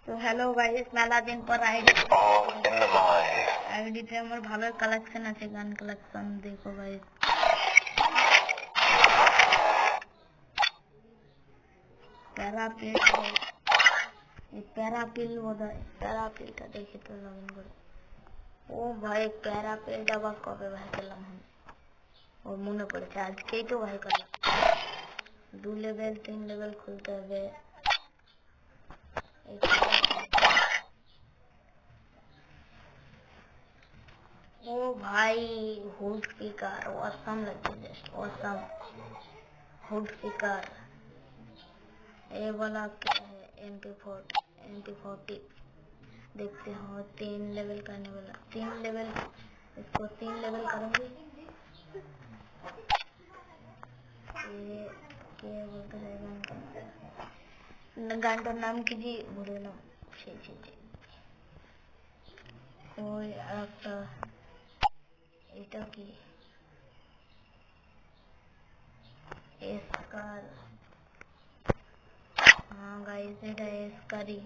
তো hello guys, মেলা দিন পর আইডিতে আমার ভালো কালেকশন আছে, গান কালেকশন দেখো গাইস। প্যারাপিল, এই প্যারাপিল বোধহয়, প্যারাপিলটা দেখে তো লগ ইন করে। ও ভাই, প্যারাপিলটা আবার কবে ভাই করলাম আমি, ও মনে পড়েছে, আজকেই তো ভাই করলাম। 2 লেভেল 3 লেভেল খুলতে হবে। ओ भाई, हुड स्पीकर ऑसम लगती है, ऑसम हुड स्पीकर। ये वाला क्या है? MP40 देखते हो। 3 लेवल करने वाला, 3 लेवल, इसको 3 लेवल करूंगी। ये क्या बोलते हैं गानটার নাম কি জি ভুলে নাম, সেই ওই আরেকটা, এটা কি एस्कार, हाँ गाइस এটা एस्कारी।